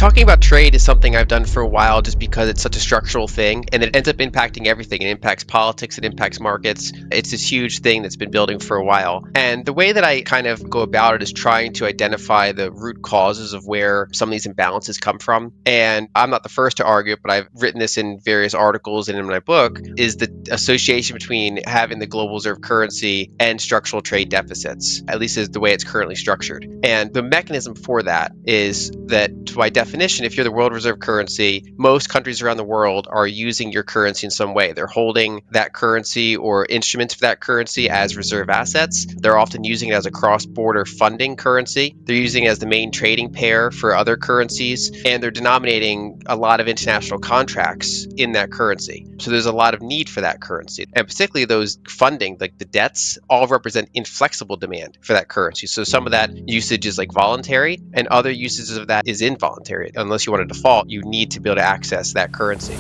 Talking about trade is something I've done for a while just because it's such a structural thing and it ends up impacting everything. It impacts politics, it impacts markets. It's this huge thing that's been building for a while. And the way that I kind of go about it is trying to identify the root causes of where some of these imbalances come from. And I'm not the first to argue it, but I've written this in various articles and in my book, is the association between having the global reserve currency and structural trade deficits, at least is the way it's currently structured. And the mechanism for that is that by definition, if you're the world reserve currency, most countries around the world are using your currency in some way. They're holding that currency or instruments for that currency as reserve assets. They're often using it as a cross-border funding currency. They're using it as the main trading pair for other currencies, and they're denominating a lot of international contracts in that currency. So there's a lot of need for that currency. And particularly those funding, like the debts, all represent inflexible demand for that currency. So some of that usage is like voluntary, and other usages of that is involuntary. Unless you want to default, you need to be able to access that currency.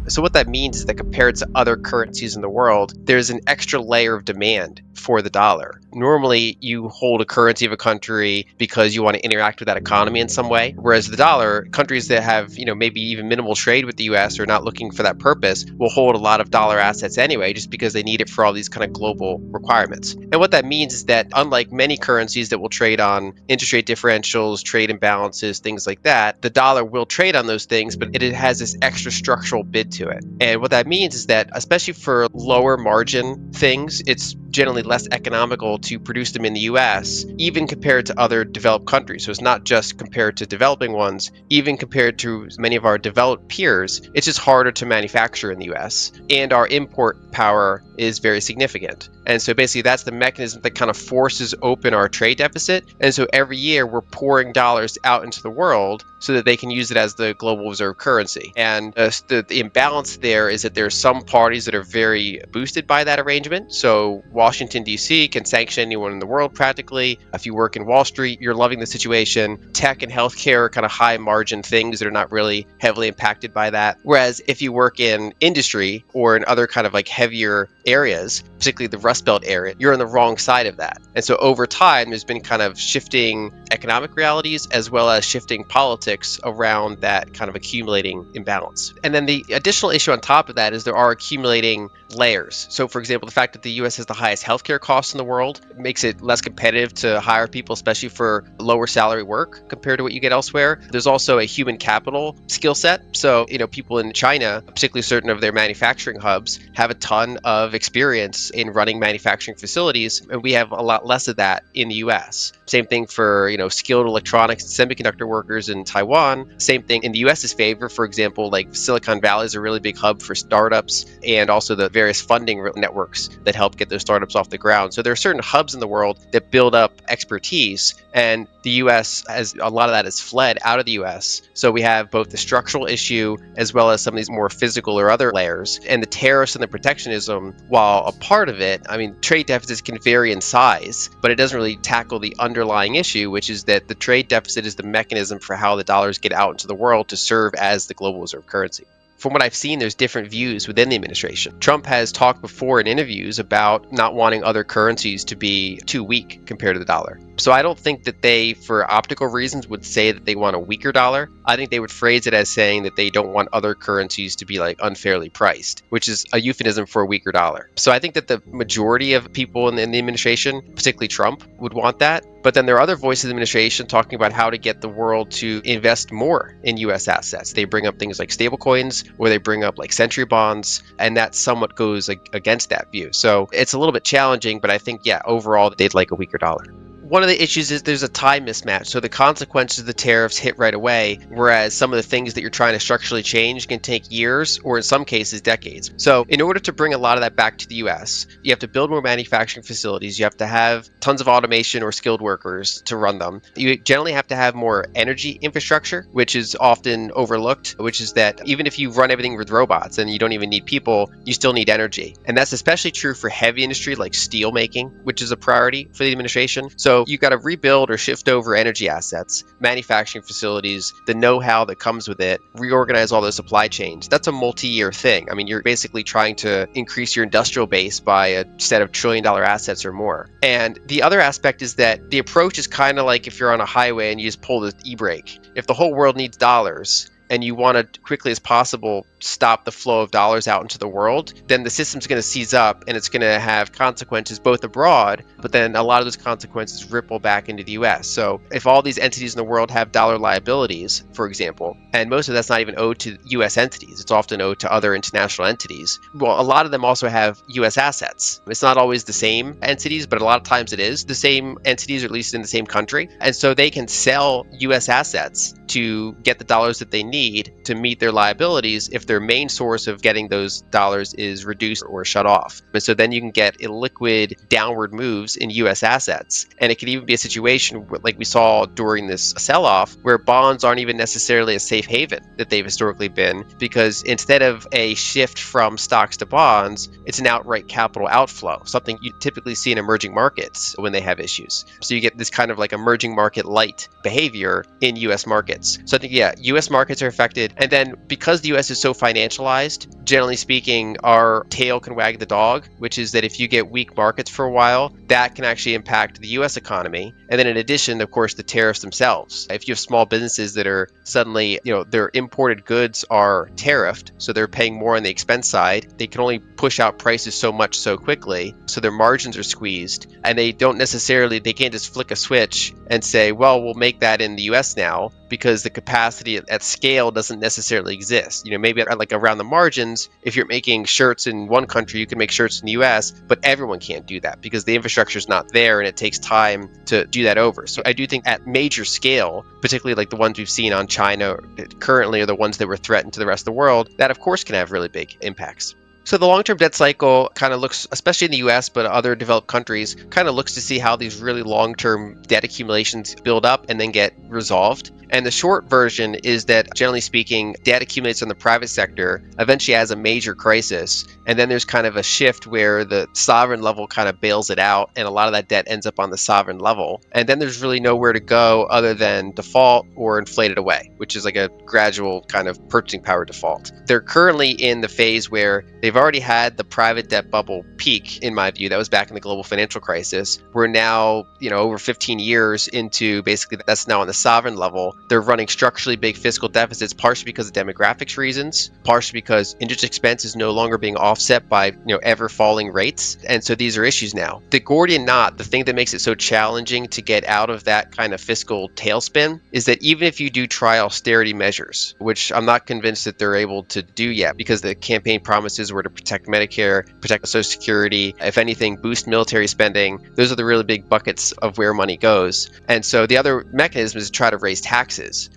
So what that means is that compared to other currencies in the world, there's an extra layer of demand for the dollar. Normally, you hold a currency of a country because you want to interact with that economy in some way, whereas the dollar, countries that have, maybe even minimal trade with the US or not looking for that purpose, will hold a lot of dollar assets anyway, just because they need it for all these kind of global requirements. And what that means is that unlike many currencies that will trade on interest rate differentials, trade imbalances, things like that, the dollar will trade on those things, but it has this extra structural bid to it. And what that means is that, especially for lower margin things, it's generally less economical to produce them in the US, even compared to other developed countries. So it's not just compared to developing ones, even compared to many of our developed peers, it's just harder to manufacture in the US. And our import power is very significant. And so basically that's the mechanism that kind of forces open our trade deficit. And so every year we're pouring dollars out into the world so that they can use it as the global reserve currency. And the imbalance there is that there are some parties that are very boosted by that arrangement. So Washington, D.C. can sanction anyone in the world practically. If you work in Wall Street, you're loving the situation. Tech and healthcare are kind of high margin things that are not really heavily impacted by that. Whereas if you work in industry or in other kind of like heavier areas, particularly the Rust Belt area, you're on the wrong side of that. And so over time, there's been kind of shifting economic realities as well as shifting politics around that kind of accumulating imbalance. And then the additional issue on top of that is there are accumulating layers. So for example, the fact that the US has the highest healthcare costs in the world makes it less competitive to hire people, especially for lower salary work compared to what you get elsewhere. There's also a human capital skill set. So, people in China, particularly certain of their manufacturing hubs, have a ton of experience in running manufacturing facilities, and we have a lot less of that in the US. Same thing for, skilled electronics and semiconductor workers in Taiwan. Same thing in the US's favor. For example, like Silicon Valley is a really big hub for startups and also the various funding networks that help get those startups off the ground. So there are certain hubs in the world that build up expertise, and the US has a lot of that has fled out of the US. So we have both the structural issue as well as some of these more physical or other layers. And the tariffs and the protectionism, while a part of it, trade deficits can vary in size, but it doesn't really tackle the underlying issue, which is that the trade deficit is the mechanism for how the dollars get out into the world to serve as the global reserve currency. From what I've seen, there's different views within the administration. Trump has talked before in interviews about not wanting other currencies to be too weak compared to the dollar. So I don't think that they, for optical reasons, would say that they want a weaker dollar. I think they would phrase it as saying that they don't want other currencies to be like unfairly priced, which is a euphemism for a weaker dollar. So I think that the majority of people in the administration, particularly Trump, would want that. But then there are other voices in the administration talking about how to get the world to invest more in U.S. assets. They bring up things like stablecoins, or they bring up like century bonds, and that somewhat goes against that view. So it's a little bit challenging, but I think, overall, they'd like a weaker dollar. One of the issues is there's a time mismatch. So the consequences of the tariffs hit right away, whereas some of the things that you're trying to structurally change can take years, or in some cases, decades. So in order to bring a lot of that back to the US, you have to build more manufacturing facilities. You have to have tons of automation or skilled workers to run them. You generally have to have more energy infrastructure, which is often overlooked, which is that even if you run everything with robots and you don't even need people, you still need energy. And that's especially true for heavy industry like steel making, which is a priority for the administration. So So you got to rebuild or shift over energy assets, manufacturing facilities, the know-how that comes with it, reorganize all those supply chains. That's a multi-year thing. I mean, you're basically trying to increase your industrial base by a set of trillion-dollar assets or more. And the other aspect is that the approach is kind of like if you're on a highway and you just pull the e-brake. If the whole world needs dollars, and you want to quickly as possible stop the flow of dollars out into the world, then the system's going to seize up and it's going to have consequences both abroad, but then a lot of those consequences ripple back into the US. So if all these entities in the world have dollar liabilities, for example, and most of that's not even owed to US entities, it's often owed to other international entities. Well, a lot of them also have US assets. It's not always the same entities, but a lot of times it is the same entities, or at least in the same country. And so they can sell US assets to get the dollars that they need to meet their liabilities if their main source of getting those dollars is reduced or shut off. And so then you can get illiquid downward moves in US assets. And it could even be a situation like we saw during this sell-off where bonds aren't even necessarily a safe haven that they've historically been, because instead of a shift from stocks to bonds, it's an outright capital outflow, something you typically see in emerging markets when they have issues. So you get this kind of like emerging market light behavior in US markets. So I think, yeah, US markets are affected. And then because the US is so financialized, generally speaking, our tail can wag the dog, which is that if you get weak markets for a while, that can actually impact the US economy. And then in addition, of course, the tariffs themselves. If you have small businesses that are suddenly, their imported goods are tariffed, so they're paying more on the expense side, they can only push out prices so much so quickly, so their margins are squeezed, and they can't just flick a switch and say, well, we'll make that in the US now, because the capacity at scale doesn't necessarily exist. Maybe like around the margins, if you're making shirts in one country, you can make shirts in the US, but everyone can't do that because the infrastructure is not there and it takes time to do that over. So I do think at major scale, particularly like the ones we've seen on China currently, or the ones that were threatened to the rest of the world, that of course can have really big impacts. So the long-term debt cycle kind of looks, especially in the US, but other developed countries, kind of looks to see how these really long-term debt accumulations build up and then get resolved. And the short version is that, generally speaking, debt accumulates in the private sector, eventually has a major crisis, and then there's kind of a shift where the sovereign level kind of bails it out, and a lot of that debt ends up on the sovereign level. And then there's really nowhere to go other than default or inflate it away, which is like a gradual kind of purchasing power default. They're currently in the phase where they've already had the private debt bubble peak, in my view. That was back in the global financial crisis. We're now, over 15 years into basically that's now on the sovereign level. They're running structurally big fiscal deficits, partially because of demographics reasons, partially because interest expense is no longer being offset by ever falling rates. And so these are issues now. The Gordian knot, the thing that makes it so challenging to get out of that kind of fiscal tailspin, is that even if you do try austerity measures, which I'm not convinced that they're able to do yet, because the campaign promises were to protect Medicare, protect Social Security, if anything, boost military spending. Those are the really big buckets of where money goes. And so the other mechanism is to try to raise taxes.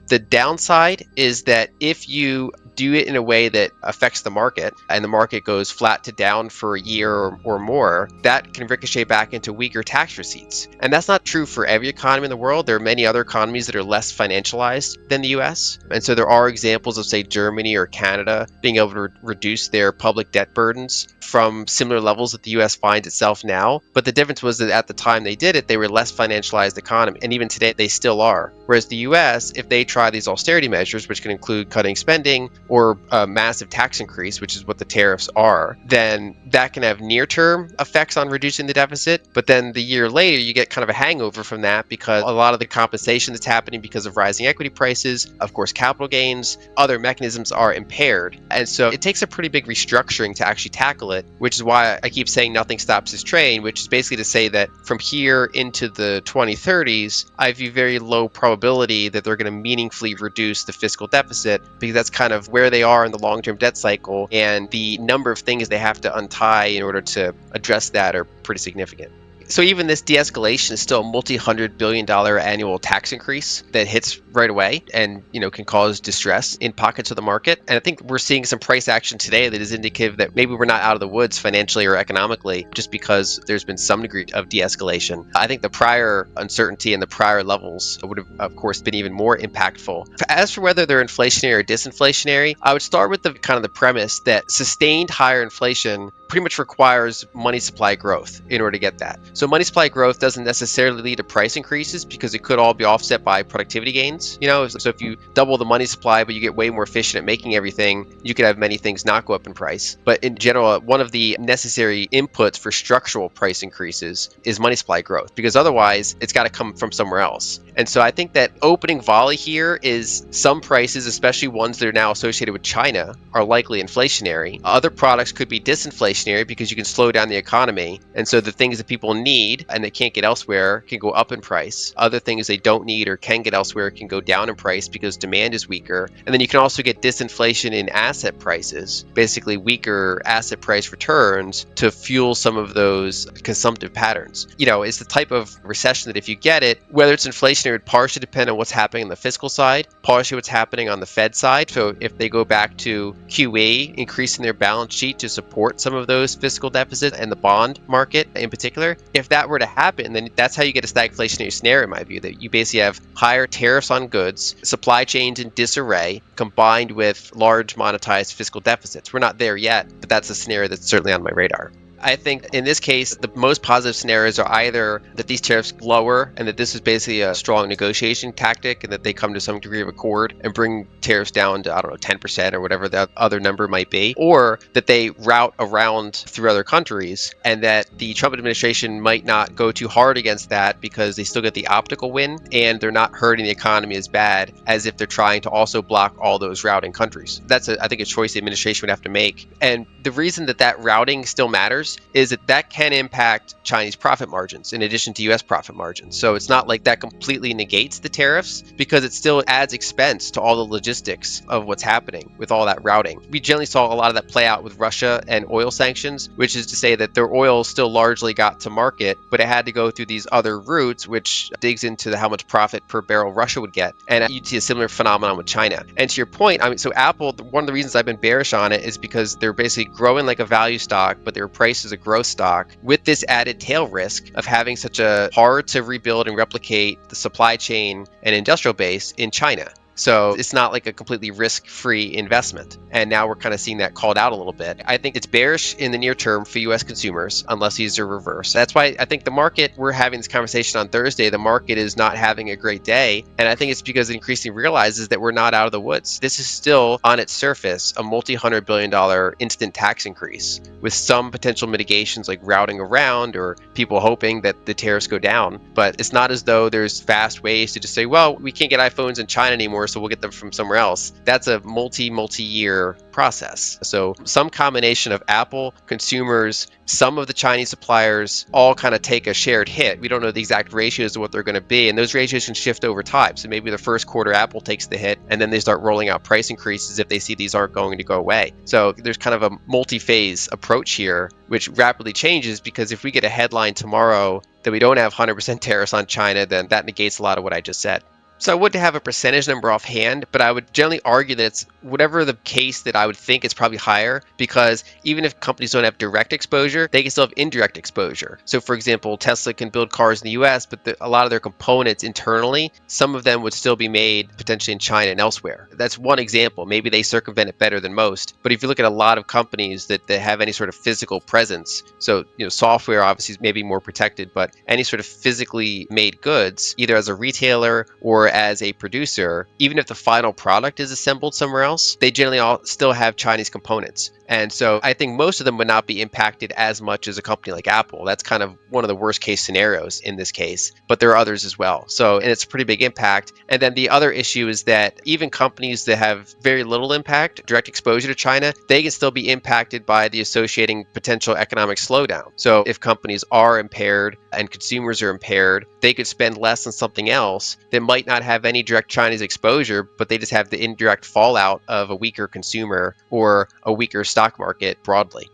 The downside is that if you do it in a way that affects the market and the market goes flat to down for a year or more, that can ricochet back into weaker tax receipts. And that's not true for every economy in the world. There are many other economies that are less financialized than the US. And so there are examples of, say, Germany or Canada being able to reduce their public debt burdens from similar levels that the US finds itself now. But the difference was that at the time they did it, they were less financialized economy. And even today, they still are. Whereas the US, if they try these austerity measures, which can include cutting spending or a massive tax increase, which is what the tariffs are, then that can have near-term effects on reducing the deficit. But then the year later, you get kind of a hangover from that because a lot of the compensation that's happening because of rising equity prices, of course, capital gains, other mechanisms are impaired. And so it takes a pretty big restructuring to actually tackle it, which is why I keep saying nothing stops this train, which is basically to say that from here into the 2030s, I view very low probability that they're going to meaningfully reduce the fiscal deficit, because that's kind of where they are in the long-term debt cycle, and the number of things they have to untie in order to address that are pretty significant. So even this de-escalation is still a multi-$100 billion annual tax increase that hits right away and can cause distress in pockets of the market. And I think we're seeing some price action today that is indicative that maybe we're not out of the woods financially or economically just because there's been some degree of de-escalation. I think the prior uncertainty and the prior levels would have, of course, been even more impactful. As for whether they're inflationary or disinflationary, I would start with the premise that sustained higher inflation pretty much requires money supply growth in order to get that. So money supply growth doesn't necessarily lead to price increases because it could all be offset by productivity gains. So if you double the money supply, but you get way more efficient at making everything, you could have many things not go up in price. But in general, one of the necessary inputs for structural price increases is money supply growth, because otherwise it's got to come from somewhere else. And so I think that opening volley here is some prices, especially ones that are now associated with China, are likely inflationary. Other products could be disinflationary because you can slow down the economy. And so the things that people need and they can't get elsewhere can go up in price. Other things they don't need or can get elsewhere can go down in price because demand is weaker. And then you can also get disinflation in asset prices, basically weaker asset price returns to fuel some of those consumptive patterns. It's the type of recession that if you get it, whether it's inflationary, it would partially depend on what's happening on the fiscal side, partially what's happening on the Fed side. So if they go back to QE, increasing their balance sheet to support some of those fiscal deficits and the bond market in particular, if that were to happen, then that's how you get a stagflationary scenario, in my view, that you basically have higher tariffs on goods, supply chains in disarray, combined with large monetized fiscal deficits. We're not there yet, but that's a scenario that's certainly on my radar. I think in this case, the most positive scenarios are either that these tariffs lower and that this is basically a strong negotiation tactic and that they come to some degree of accord and bring tariffs down to, 10% or whatever that other number might be, or that they route around through other countries and that the Trump administration might not go too hard against that because they still get the optical win and they're not hurting the economy as bad as if they're trying to also block all those routing countries. That's, I think, a choice the administration would have to make. And the reason that routing still matters is that can impact Chinese profit margins in addition to U.S. profit margins. So it's not like that completely negates the tariffs because it still adds expense to all the logistics of what's happening with all that routing. We generally saw a lot of that play out with Russia and oil sanctions, which is to say that their oil still largely got to market, but it had to go through these other routes, which digs into how much profit per barrel Russia would get. And you'd see a similar phenomenon with China. And to your point, so Apple, one of the reasons I've been bearish on it is because they're basically growing like a value stock, but their price is a growth stock with this added tail risk of having such a hard to rebuild and replicate the supply chain and industrial base in China. So it's not like a completely risk-free investment. And now we're kind of seeing that called out a little bit. I think it's bearish in the near term for U.S. consumers unless these are reversed. That's why I think the market, we're having this conversation on Thursday, the market is not having a great day. And I think it's because it increasingly realizes that we're not out of the woods. This is still, on its surface, a multi-$100 billion instant tax increase with some potential mitigations like routing around or people hoping that the tariffs go down. But it's not as though there's fast ways to just say, well, we can't get iPhones in China anymore, so we'll get them from somewhere else. That's a multi-year process. So some combination of Apple, consumers, some of the Chinese suppliers all kind of take a shared hit. We don't know the exact ratios of what they're going to be, and those ratios can shift over time. So maybe the first quarter Apple takes the hit, and then they start rolling out price increases if they see these aren't going to go away. So there's kind of a multi-phase approach here, which rapidly changes because if we get a headline tomorrow that we don't have 100% tariffs on China, then that negates a lot of what I just said. So I wouldn't have a percentage number offhand, but I would generally argue that it's whatever the case that I would think it's probably higher, because even if companies don't have direct exposure, they can still have indirect exposure. So for example, Tesla can build cars in the US, but a lot of their components internally, some of them would still be made potentially in China and elsewhere. That's one example. Maybe they circumvent it better than most. But if you look at a lot of companies that have any sort of physical presence, so software obviously is maybe more protected, but any sort of physically made goods, either as a retailer or as a producer, even if the final product is assembled somewhere else, they generally all still have Chinese components. And so I think most of them would not be impacted as much as a company like Apple. That's kind of one of the worst case scenarios in this case, but there are others as well. So, and it's a pretty big impact. And then the other issue is that even companies that have very little impact, direct exposure to China, they can still be impacted by the associating potential economic slowdown. So if companies are impaired and consumers are impaired, they could spend less on something else that might not have any direct Chinese exposure, but they just have the indirect fallout of a weaker consumer or a weaker stock market broadly.